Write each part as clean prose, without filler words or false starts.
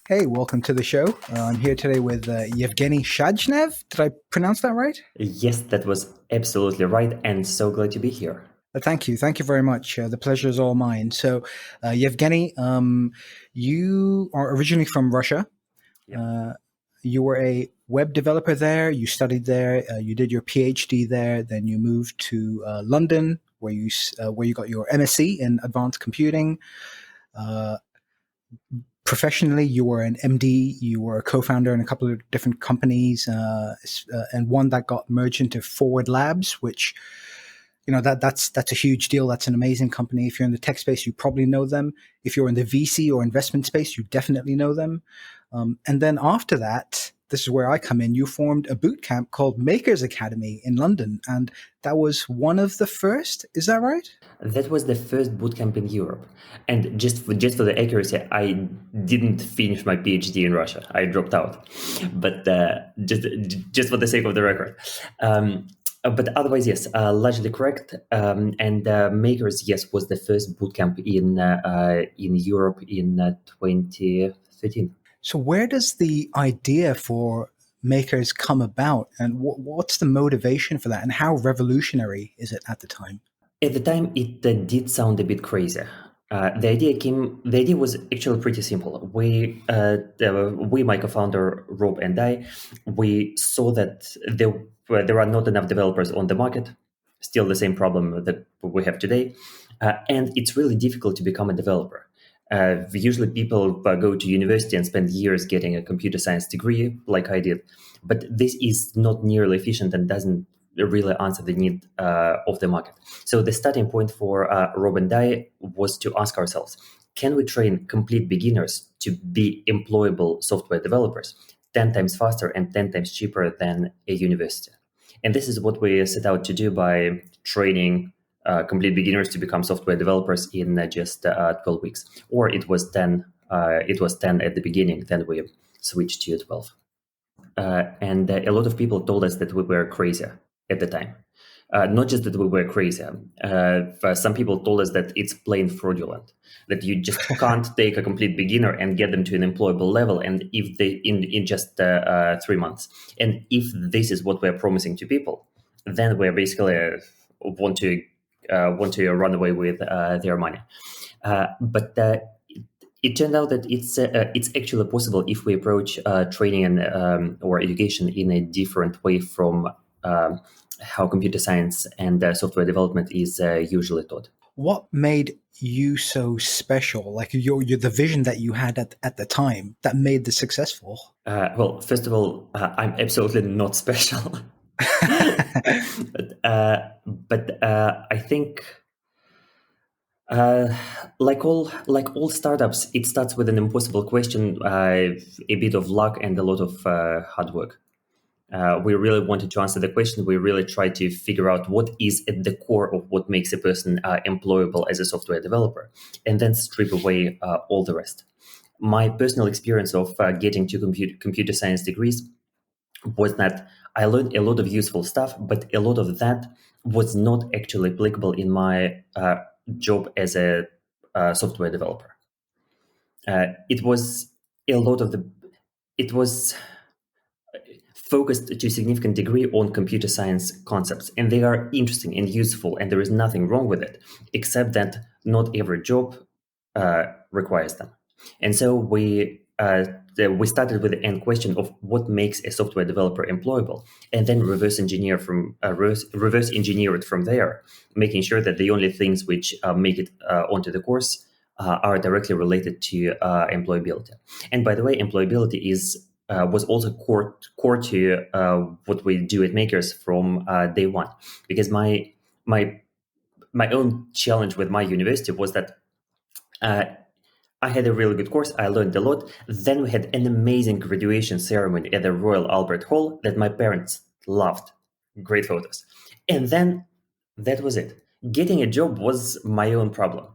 Hey, welcome to the show. I'm here today with Yevgeny Shajnev. Did I pronounce that right? Yes, that was absolutely right, and so glad to be here. Thank you. Thank you very much. The pleasure is all mine. So, Yevgeny, you are originally from Russia. Yeah. Uh, you were a web developer there. You studied there. You did your PhD there. Then you moved to London, where you got your MSc in advanced computing. Uh, Professionally, you were an MD, you were a co-founder in a couple of different companies, and one that got merged into Forward Labs, which that's a huge deal. That's an amazing company. If you're in the tech space, you probably know them. If you're in the VC or investment space, you definitely know them. And then after that, this is where I come in. You formed a boot camp called Makers Academy in London, and that was one of the first. Is that right? That was the first bootcamp in Europe. And just for the accuracy, I didn't finish my PhD in Russia. I dropped out. But just for the sake of the record. But otherwise, yes, largely correct. And Makers, yes, was the first bootcamp in Europe in 2013. So, where does the idea for makers come about, and what's the motivation for that, and how revolutionary is it at the time? At the time, it did sound a bit crazy. The idea was actually pretty simple. We, my co-founder Rob and I, we saw that there are not enough developers on the market. Still the same problem that we have today, and it's really difficult to become a developer. Usually, people go to university and spend years getting a computer science degree, like I did, but this is not nearly efficient and doesn't really answer the need of the market. So the starting point for Rob and I was to ask ourselves, can we train complete beginners to be employable software developers 10 times faster and 10 times cheaper than a university? And this is what we set out to do by training complete beginners to become software developers in just 12 weeks. Or it was 10. It was 10 at the beginning. Then we switched to 12. And a lot of people told us that we were crazy at the time. Not just that we were crazy. Some people told us that it's plain fraudulent, that you just can't take a complete beginner and get them to an employable level, and if they in just 3 months. And if this is what we're promising to people, then we're basically want to run away with their money. But it turned out that it's actually possible if we approach training and or education in a different way from how computer science and software development is usually taught. What made you so special? Like the vision that you had at the time that made this successful. Well, first of all, I'm absolutely not special, but I think. Like all startups, it starts with an impossible question, a bit of luck, and a lot of hard work. We really wanted to answer the question. We really tried to figure out what is at the core of what makes a person employable as a software developer, and then strip away all the rest. My personal experience of getting two computer science degrees was that I learned a lot of useful stuff, but a lot of that was not actually applicable in my job as a software developer. It was a lot of the. It was focused to a significant degree on computer science concepts, and they are interesting and useful, and there is nothing wrong with it, except that not every job requires them. And so we started with the end question of what makes a software developer employable, and then reverse engineer it from there, making sure that the only things which make it onto the course are directly related to employability. And by the way, employability was also core to what we do at Makers from day one, because my own challenge with my university was that I had a really good course. I learned a lot. Then we had an amazing graduation ceremony at the Royal Albert Hall that my parents loved. Great photos. And then that was it. Getting a job was my own problem.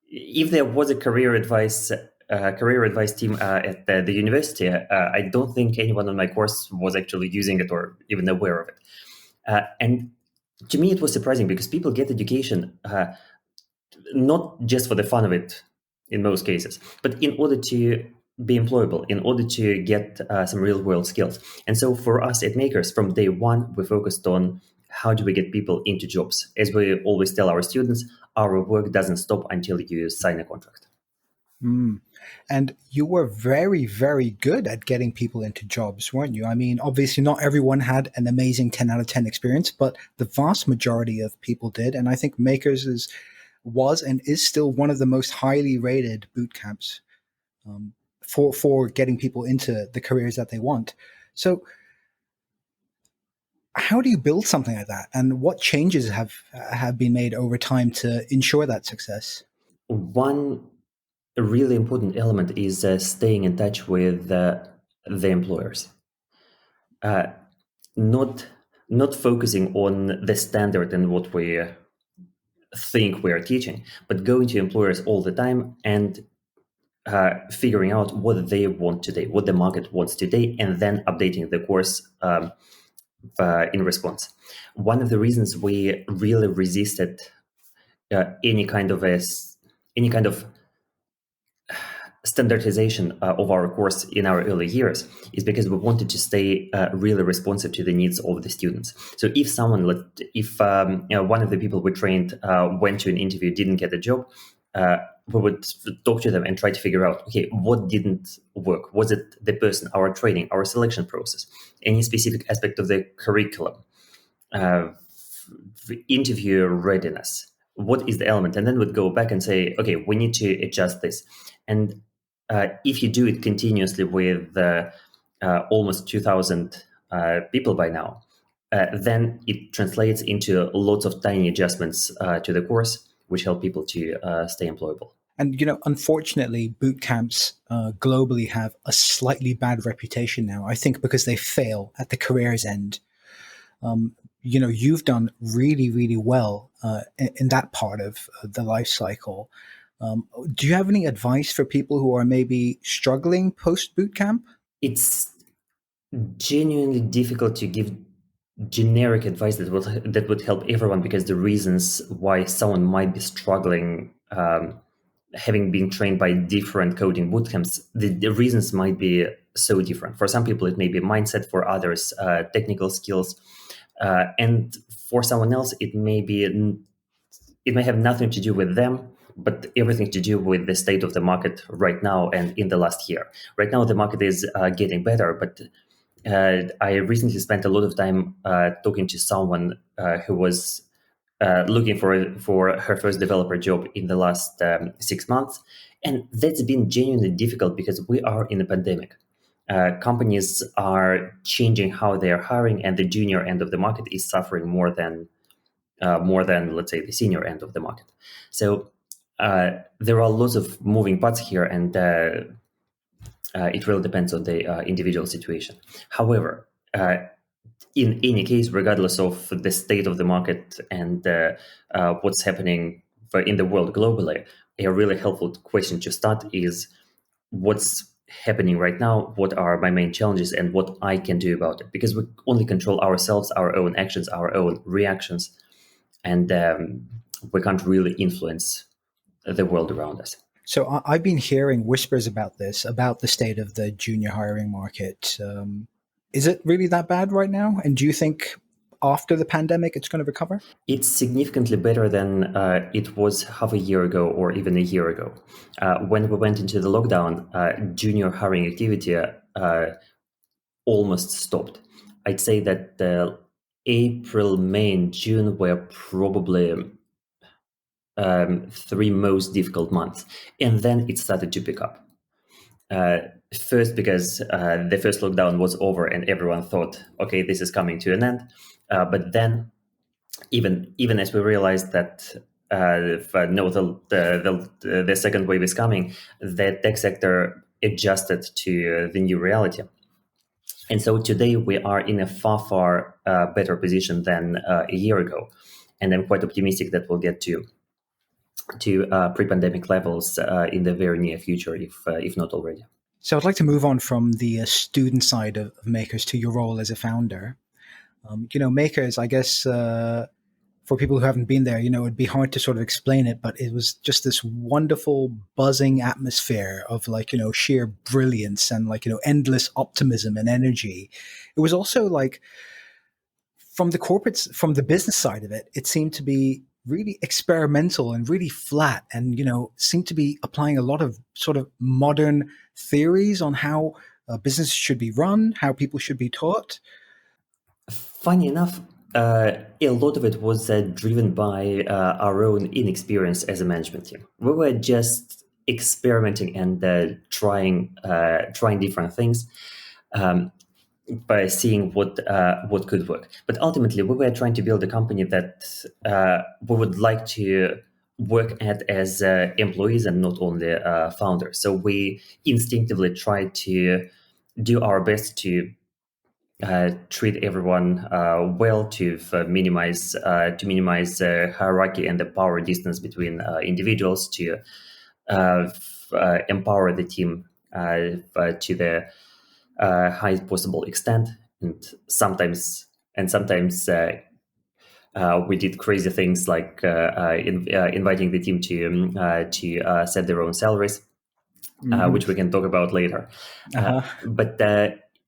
If there was a career advice team at the university, I don't think anyone on my course was actually using it or even aware of it. And to me, it was surprising because people get education not just for the fun of it in most cases, but in order to be employable, in order to get some real world skills. And so for us at Makers, from day one, we focused on how do we get people into jobs. As we always tell our students, our work doesn't stop until you sign a contract. Mm. And you were very, very good at getting people into jobs, weren't you? I mean, obviously, not everyone had an amazing 10 out of 10 experience, but the vast majority of people did. And I think was and is still one of the most highly rated boot camps um, for getting people into the careers that they want. So, how do you build something like that? And what changes have been made over time to ensure that success? One really important element is staying in touch with the employers. Not not focusing on the standard and what we think we are teaching, but going to employers all the time and figuring out what they want today, what the market wants today, and then updating the course in response. One of the reasons we really resisted any kind of standardization of our course in our early years is because we wanted to stay really responsive to the needs of the students. So if one of the people we trained went to an interview, didn't get a job, we would talk to them and try to figure out, okay, what didn't work? Was it the person, our training, our selection process, any specific aspect of the curriculum, uh, interview readiness? What is the element? And then we'd go back and say, okay, we need to adjust this. And if you do it continuously with almost 2,000 people by now, then it translates into lots of tiny adjustments to the course, which help people to stay employable. And unfortunately, boot camps globally have a slightly bad reputation now. I think because they fail at the career's end. You've done really, really well in that part of the life cycle. Do you have any advice for people who are maybe struggling post boot camp? It's genuinely difficult to give generic advice that would help everyone, because the reasons why someone might be struggling, having been trained by different coding bootcamps, the reasons might be so different. For some people, it may be mindset. For others, technical skills, and for someone else, it may have nothing to do with them, but everything to do with the state of the market right now and in the last year. Right now, the market is getting better, but I recently spent a lot of time talking to someone who was looking for her first developer job in the last 6 months, and that's been genuinely difficult because we are in a pandemic. Companies are changing how they are hiring, and the junior end of the market is suffering more than let's say the senior end of the market. So there are lots of moving parts here, and it really depends on the individual situation. However, in any case, regardless of the state of the market and what's happening in the world globally, a really helpful question to start is what's happening right now, what are my main challenges, and what I can do about it. Because we only control ourselves, our own actions, our own reactions, and we can't really influence the world around us. So I've been hearing whispers about this, about the state of the junior hiring market. Is it really that bad right now? And do you think after the pandemic it's going to recover? It's significantly better than it was half a year ago or even a year ago. When we went into the lockdown, junior hiring activity almost stopped. I'd say that April, May, and June were probably three most difficult months. And then it started to pick up. First, because the first lockdown was over and everyone thought, okay, this is coming to an end. But then, even as we realized that the second wave is coming, the tech sector adjusted to the new reality. And so today we are in a far better position than a year ago. And I'm quite optimistic that we'll get to pre-pandemic levels in the very near future, if not already. So I'd like to move on from the student side of Makers to your role as a founder. Makers, I guess, for people who haven't been there, it'd be hard to sort of explain it, but it was just this wonderful buzzing atmosphere of like, sheer brilliance and like, endless optimism and energy. It was also like from the business side of it, it seemed to be really experimental and really flat and, seemed to be applying a lot of sort of modern theories on how business should be run, how people should be taught. Funny enough, a lot of it was driven by our own inexperience as a management team. We were just experimenting and trying different things by seeing what could work. But ultimately, we were trying to build a company that we would like to work at as employees and not only founders. So we instinctively tried to do our best to treat everyone well, to minimize hierarchy and the power distance between individuals, to empower the team to the highest possible extent, and sometimes we did crazy things like inviting the team to set their own salaries, which we can talk about later. But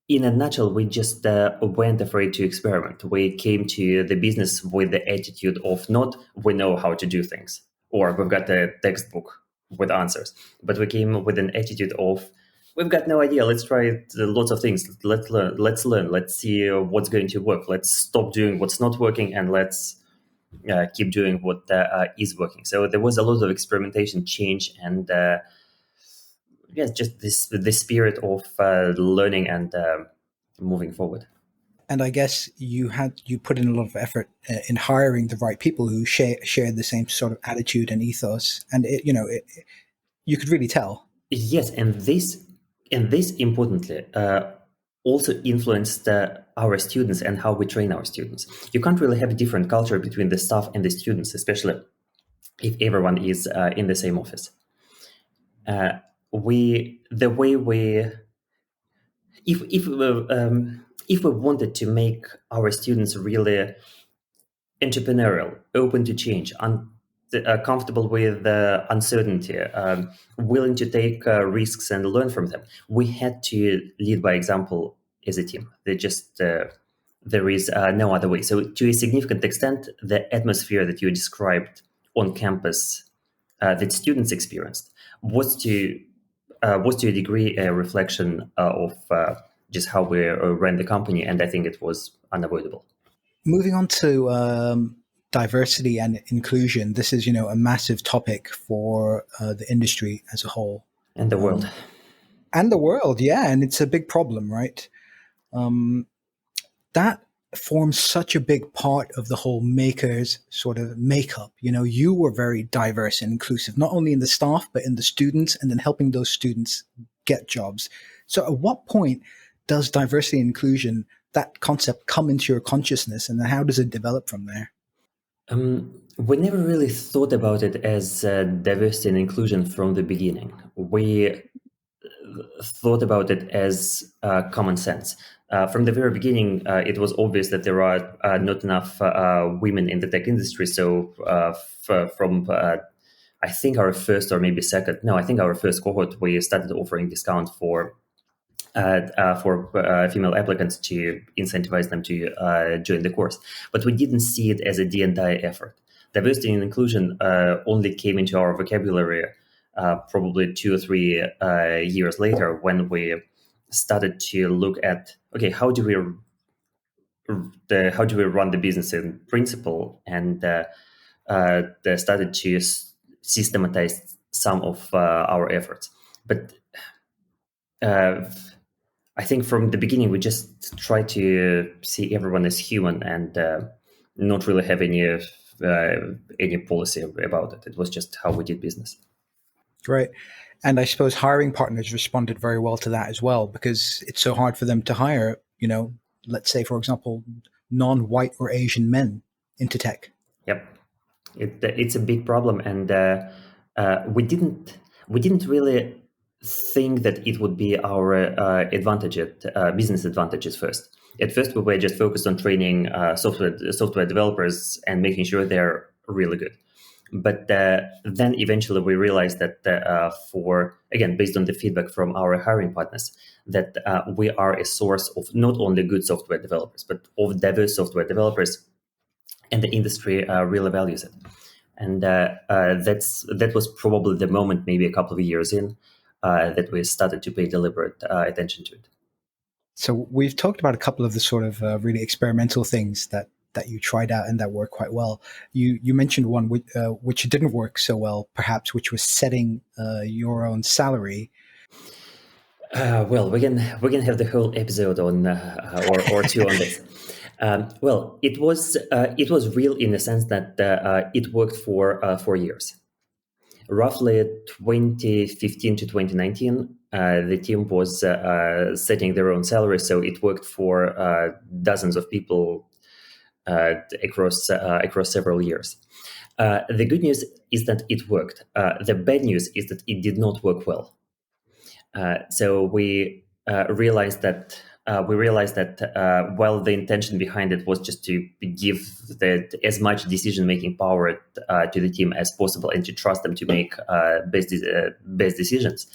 in a nutshell, we just weren't afraid to experiment. We came to the business with the attitude of not we know how to do things or we've got a textbook with answers, but we came with an attitude of we've got no idea. Let's try lots of things. Let's learn. Let's see what's going to work. Let's stop doing what's not working and let's keep doing what is working. So there was a lot of experimentation, change, and yes, just the spirit of learning and moving forward. And I guess you put in a lot of effort in hiring the right people who shared the same sort of attitude and ethos, and you could really tell. Yes, and this importantly also influenced our students and how we train our students. You can't really have a different culture between the staff and the students, especially if everyone is in the same office. If we wanted to make our students really entrepreneurial, open to change, comfortable with uncertainty, willing to take risks and learn from them, we had to lead by example as a team. There is no other way. So to a significant extent, the atmosphere that you described on campus that students experienced was to a degree a reflection of just how we ran the company, and I think it was unavoidable. Moving on to diversity and inclusion, this is a massive topic for the industry as a whole and the world. Yeah, and it's a big problem, right? That forms such a big part of the whole makers sort of makeup. You were very diverse and inclusive, not only in the staff, but in the students, and then helping those students get jobs. So at what point does diversity and inclusion, that concept, come into your consciousness, and then how does it develop from there? We never really thought about it as diversity and inclusion from the beginning. We thought about it as common sense. From the very beginning, it was obvious that there are not enough women in the tech industry. So from I think our first or maybe second, no, I think our first cohort, we started offering discount for female applicants to incentivize them to join the course. But we didn't see it as a D&I effort. Diversity and inclusion only came into our vocabulary probably 2 or 3 years later, when we started to look at, okay, how do we run the business in principle, and they started to systematize some of our efforts. But I think from the beginning, we just try to see everyone as human and not really have any policy about it. It was just how we did business. Great. And I suppose hiring partners responded very well to that as well, because it's so hard for them to hire, let's say, for example, non-white or Asian men into tech. Yep. It's a big problem. And we didn't really think that it would be our business advantages first. At first, we were just focused on training software developers and making sure they're really good. But then eventually we realized that based on the feedback from our hiring partners, that we are a source of not only good software developers, but of diverse software developers, and the industry really values it. And that was probably the moment, maybe a couple of years in, that we started to pay deliberate attention to it. So we've talked about a couple of the sort of really experimental things that you tried out and that worked quite well. You mentioned one which didn't work so well, perhaps, which was setting your own salary. Well, we can have the whole episode on or two on this. Well, it was real in the sense that it worked for 4 years. Roughly 2015 to 2019, the team was setting their own salary, so it worked for dozens of people across several years. The good news is that it worked. The bad news is that it did not work well. So we realized that while the intention behind it was just to give as much decision-making power to the team as possible and to trust them to make best decisions,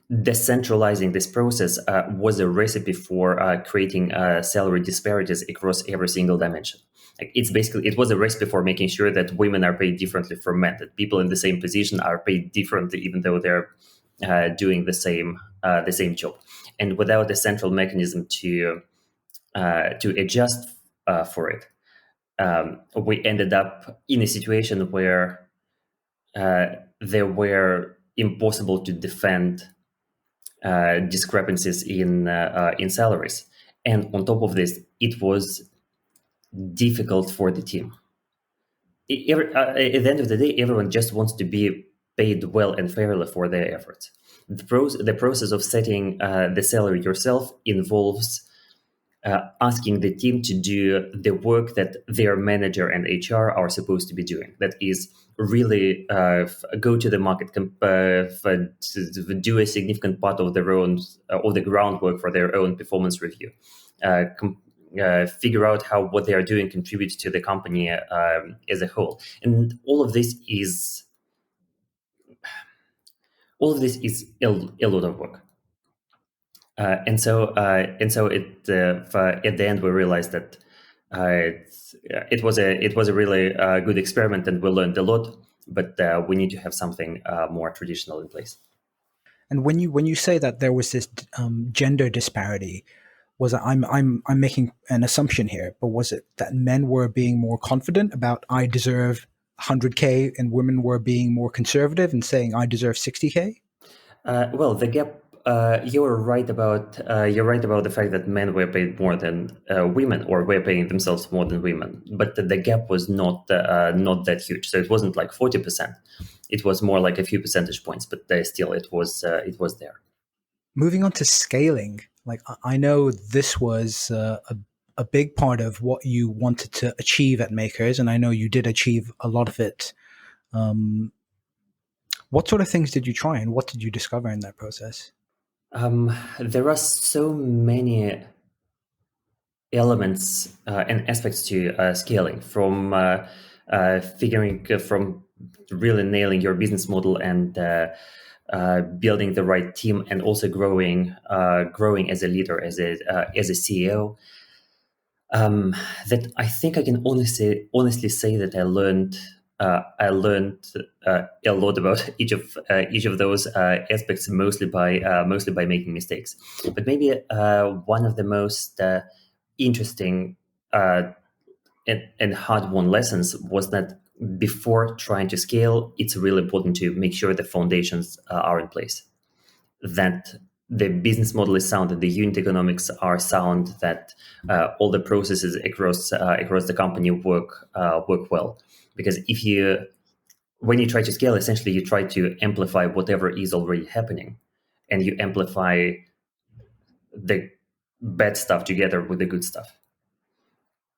decentralizing this process was a recipe for creating salary disparities across every single dimension. It was a recipe for making sure that women are paid differently from men, that people in the same position are paid differently, even though they're doing the same job. And without a central mechanism to adjust for it, we ended up in a situation where there were impossible to defend discrepancies in salaries. And on top of this, it was difficult for the team. At the end of the day, everyone just wants to be paid well and fairly for their efforts. The process of setting the salary yourself involves asking the team to do the work that their manager and HR are supposed to be doing. That is really go to the market, do a significant part of their own of the groundwork for their own performance review. Figure out how what they are doing contributes to the company as a whole, and all of this is a lot of work. And so at the end we realized that it was a really good experiment, and we learned a lot. But we need to have something more traditional in place. And when you say that there was this gender disparity, was it, I'm making an assumption here, but was it that men were being more confident about I deserve 100K and women were being more conservative and saying I deserve 60K? Well, the gap. You're right about the fact that men were paid more than women, or were paying themselves more than women. But the gap was not that huge. So it wasn't like 40%. It was more like a few percentage points. But still, it was there. Moving on to scaling, like I know this was a big part of what you wanted to achieve at Makers, and I know you did achieve a lot of it. What sort of things did you try, and what did you discover in that process? There are so many elements and aspects to scaling, from from really nailing your business model and building the right team, and also growing as a leader, as a CEO. That I think I can honestly say that I learned a lot about each of those aspects, mostly by making mistakes. But maybe one of the most interesting and hard-won lessons was that before trying to scale, it's really important to make sure the foundations are in place, that the business model is sound, that the unit economics are sound, that all the processes across the company work well. Because when you try to scale, essentially you try to amplify whatever is already happening, and you amplify the bad stuff together with the good stuff.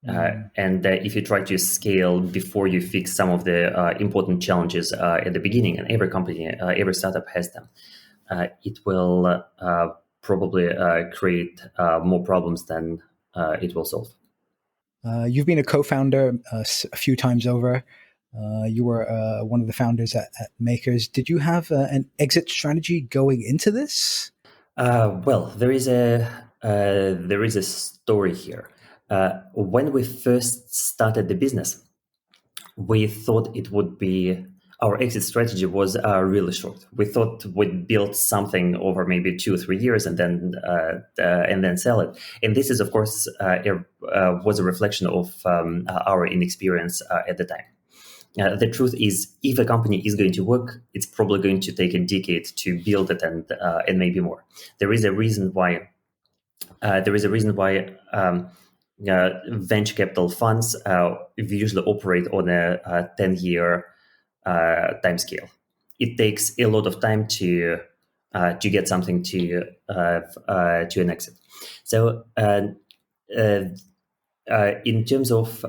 And if you try to scale before you fix some of the important challenges at the beginning, and every company, every startup has them, it will probably create more problems than it will solve. You've been a co-founder a few times over. You were one of the founders at Makers. Did you have an exit strategy going into this? Well, there is a story here. When we first started the business, we thought it would be our exit strategy was really short. We thought we'd build something over maybe 2 or 3 years and then sell it. And this is, of course, was a reflection of our inexperience at the time. The truth is, if a company is going to work, it's probably going to take a decade to build it and maybe more. There is a reason why. Venture capital funds usually operate on a 10-year time scale. It takes a lot of time to get something to an exit. So in terms of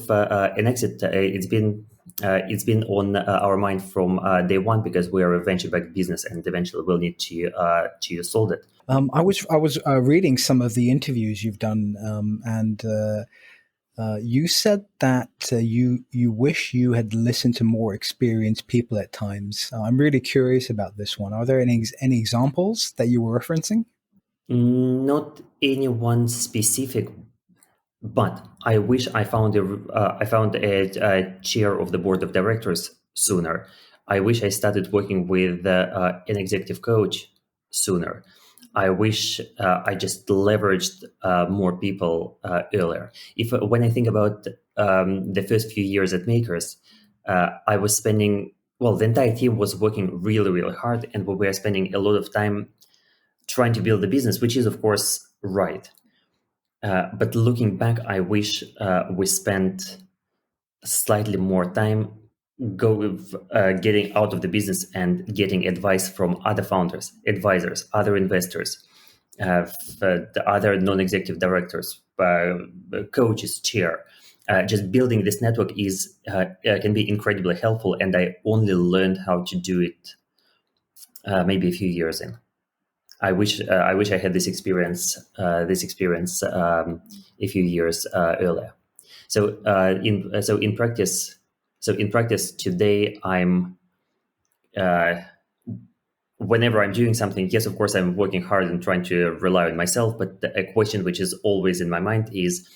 an exit, it's been on our mind from day one, because we are a venture-backed business, and eventually we'll need to solve it. I was reading some of the interviews you've done, and you said that you wish you had listened to more experienced people at times. I'm really curious about this one. Are there any examples that you were referencing? Not anyone specific, but I wish I found a chair of the board of directors sooner. I wish I started working with an executive coach sooner. I wish I just leveraged more people earlier. When I think about the first few years at Makers, I was spending, well, the entire team was working really, really hard, and we were spending a lot of time trying to build the business, which is, of course, right. But looking back, I wish we spent slightly more time getting out of the business and getting advice from other founders, advisors, other investors, the other non-executive directors, coaches, chair. Just building this network can be incredibly helpful, and I only learned how to do it maybe a few years in. I wish I had this experience a few years earlier. So in practice today, I'm whenever I'm doing something, yes, of course, I'm working hard and trying to rely on myself. But a question which is always in my mind is,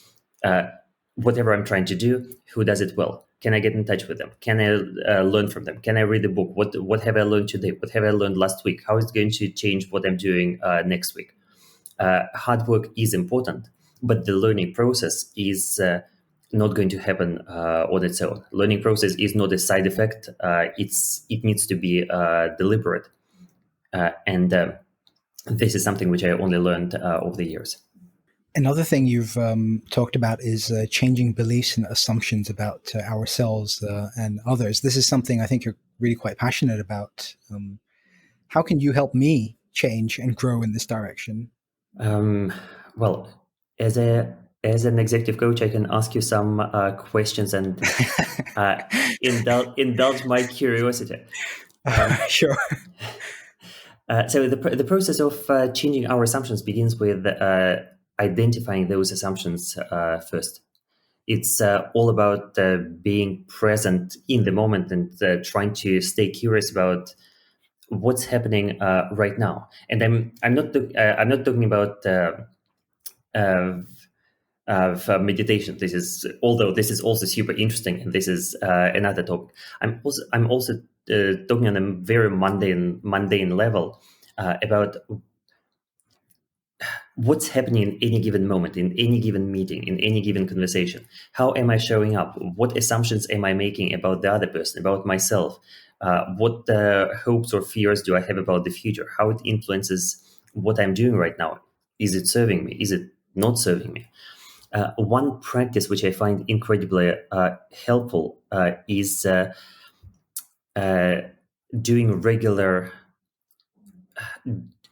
whatever I'm trying to do, who does it well? Can I get in touch with them? Can I learn from them? Can I read a book? What have I learned today? What have I learned last week? How is it going to change what I'm doing next week? Hard work is important, but the learning process is not going to happen on its own. Learning process is not a side effect. It needs to be deliberate, and this is something which I only learned over the years. Another thing you've talked about is changing beliefs and assumptions about ourselves and others. This is something I think you're really quite passionate about. How can you help me change and grow in this direction? Well, as an executive coach, I can ask you some questions and indulge my curiosity. Sure. So the process of changing our assumptions begins with identifying those assumptions first. It's all about being present in the moment and trying to stay curious about what's happening right now. And I'm not talking about meditation. Although this is also super interesting, and this is another topic. I'm also talking on a very mundane level about what's happening in any given moment, in any given meeting, in any given conversation. How am I showing up? What assumptions am I making about the other person, about myself? What hopes or fears do I have about the future? How it influences what I'm doing right now? Is it serving me? Is it not serving me? One practice which I find incredibly helpful is doing regular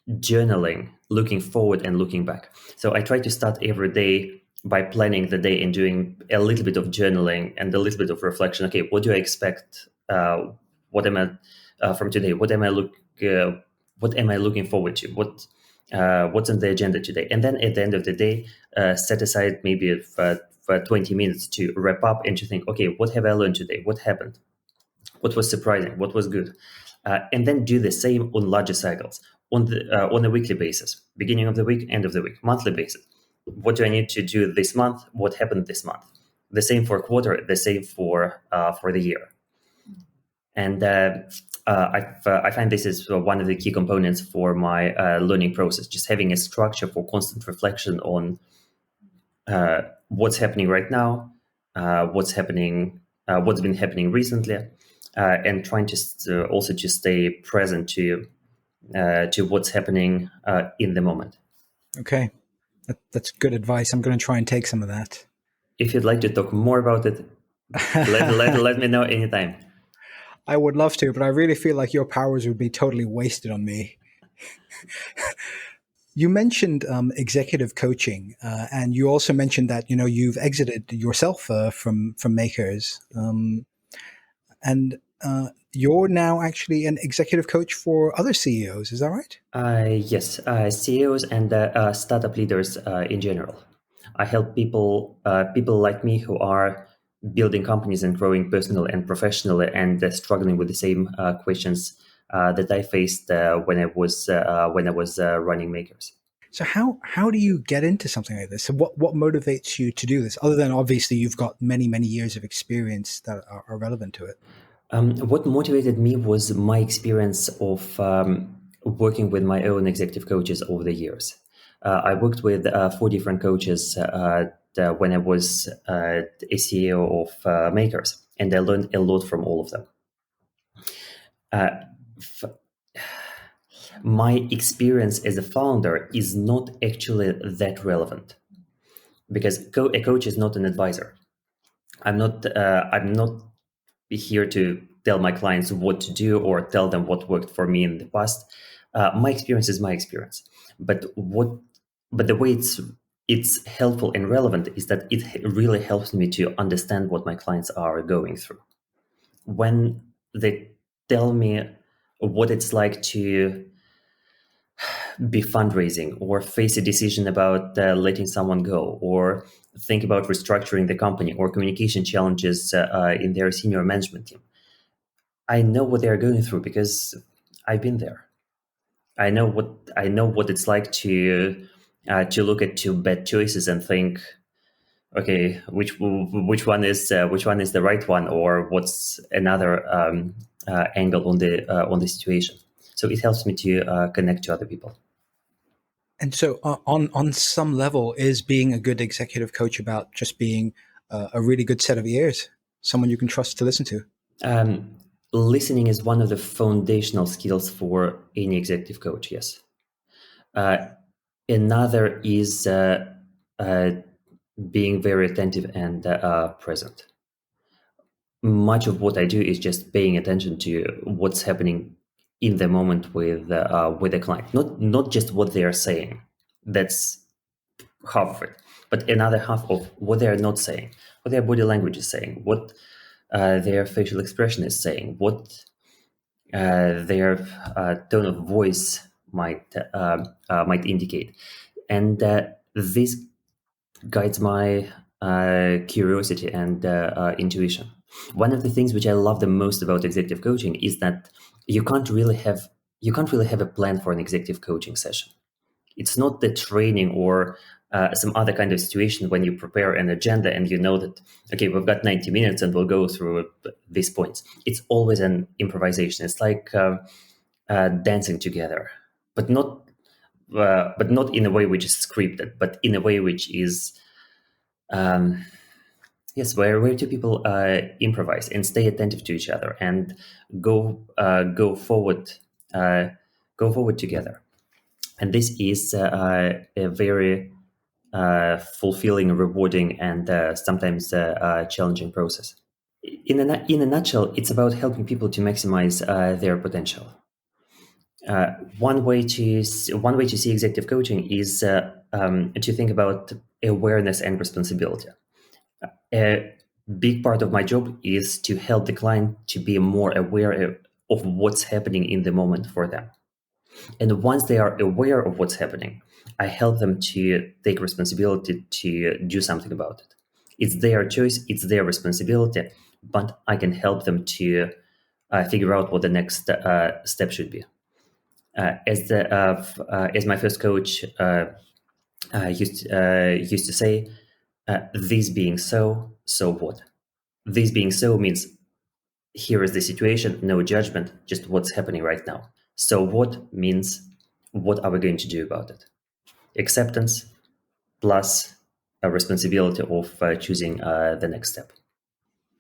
journaling, looking forward and looking back. So I try to start every day by planning the day and doing a little bit of journaling and a little bit of reflection. Okay, what do I expect? What am I from today? What am I looking forward to? What what's on the agenda today, and then at the end of the day, set aside maybe for 20 minutes to wrap up and to think, okay, what have I learned today? What happened? What was surprising? What was good? And then do the same on larger cycles on a weekly basis, beginning of the week, end of the week, monthly basis. What do I need to do this month? What happened this month? The same for a quarter, the same for the year. And I find this is one of the key components for my learning process, just having a structure for constant reflection on what's happening right now, what's been happening recently, and trying to also to stay present to what's happening in the moment. Okay, that's good advice. I'm going to try and take some of that. If you'd like to talk more about it, let me know anytime. I would love to, but I really feel like your powers would be totally wasted on me. You mentioned executive coaching, and you also mentioned that you've exited yourself from Makers, and you're now actually an executive coach for other CEOs. Is that right? Yes, CEOs and startup leaders in general. I help people like me who are building companies and growing personally and professionally, and struggling with the same questions that I faced when I was running Makers. So how do you get into something like this? So what motivates you to do this? Other than obviously you've got many years of experience that are relevant to it. What motivated me was my experience of working with my own executive coaches over the years. I worked with 4 different coaches when I was a CEO of Makers, and I learned a lot from all of them. My experience as a founder is not actually that relevant, because a coach is not an advisor. I'm not here to tell my clients what to do or tell them what worked for me in the past. My experience is my experience, but the way it's helpful and relevant is that it really helps me to understand what my clients are going through. When they tell me what it's like to be fundraising or face a decision about letting someone go, or think about restructuring the company, or communication challenges in their senior management team, I know what they're going through because I've been there. I know what it's like to look at 2 bad choices and think, okay, which one is the right one, or what's another angle on the situation. So it helps me to connect to other people. And so on some level, is being a good executive coach about just being a really good set of ears, someone you can trust to listen to? Listening is one of the foundational skills for any executive coach, yes. Another is being very attentive and present. Much of what I do is just paying attention to what's happening in the moment with the client, not just what they are saying. That's half of it, but another half of what they are not saying, what their body language is saying, what their facial expression is saying, what their tone of voice might indicate, and this guides my curiosity and intuition. One of the things which I love the most about executive coaching is that you can't really have a plan for an executive coaching session. It's not the training or some other kind of situation when you prepare an agenda and you know that, okay, we've got 90 minutes and we'll go through these points. It's always an improvisation. It's like dancing together, but not in a way which is scripted, but in a way which is yes, where 2 people improvise and stay attentive to each other and go forward together. And this is a very fulfilling, rewarding, and sometimes challenging process. In a nutshell, it's about helping people to maximize their potential. One way to see executive coaching is to think about awareness and responsibility. A big part of my job is to help the client to be more aware of what's happening in the moment for them. And once they are aware of what's happening, I help them to take responsibility to do something about it. It's their choice, it's their responsibility, but I can help them to figure out what the next step should be. As my first coach used to say, this being so what? This being so means here is the situation, no judgment, just what's happening right now. So what means what are we going to do about it? Acceptance plus a responsibility of choosing the next step.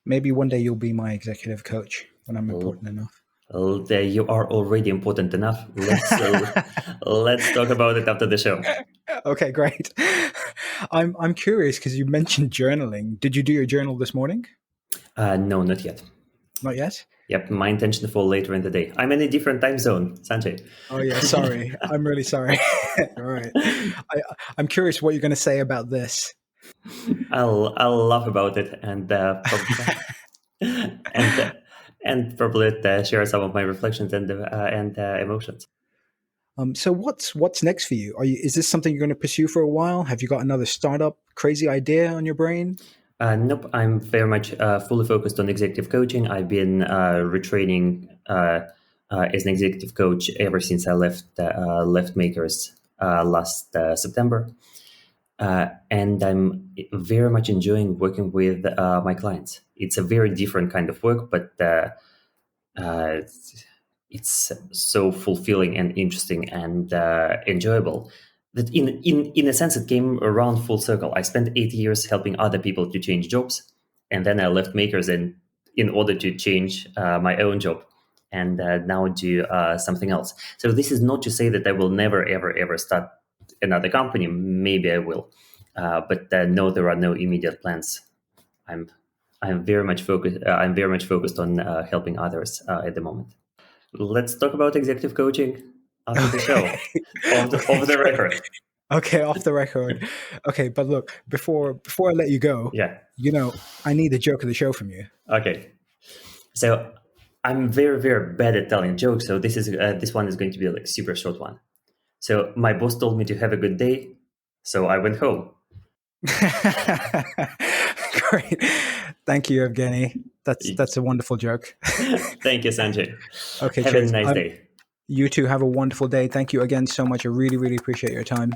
Maybe one day you'll be my executive coach when I'm important enough. You are already important enough. Let's talk about it after the show. Okay, great. I'm curious because you mentioned journaling. Did you do your journal this morning? No, not yet. Not yet? Yep, my intention for later in the day. I'm in a different time zone, Sanjay. Oh yeah, sorry. I'm really sorry. All right. I'm curious what you're going to say about this. I'll laugh about it and and probably share some of my reflections and emotions. So what's next for you? Is this something you're going to pursue for a while? Have you got another startup crazy idea on your brain? Nope, I'm very much fully focused on executive coaching. I've been retraining as an executive coach ever since I left Makers last September, and I'm very much enjoying working with my clients. It's a very different kind of work, but it's so fulfilling and interesting and enjoyable that in a sense it came around full circle. I spent 8 years helping other people to change jobs, and then I left Makers in order to change my own job and now do something else. So this is not to say that I will never ever start another company. Maybe I will, but no, there are no immediate plans. I'm very much focused. I'm very much focused on helping others at the moment. Let's talk about executive coaching after the show, off the record. Okay, off the record. Okay, but look, before I let you go, Yeah. I need the joke of the show from you. Okay. So I'm very bad at telling jokes. So this one is going to be like super short one. So my boss told me to have a good day, so I went home. Great. Thank you, Evgeny. That's a wonderful joke. Thank you, Sanjay. Okay, have cheers. a nice day. You too have a wonderful day. Thank you again so much. I really appreciate your time.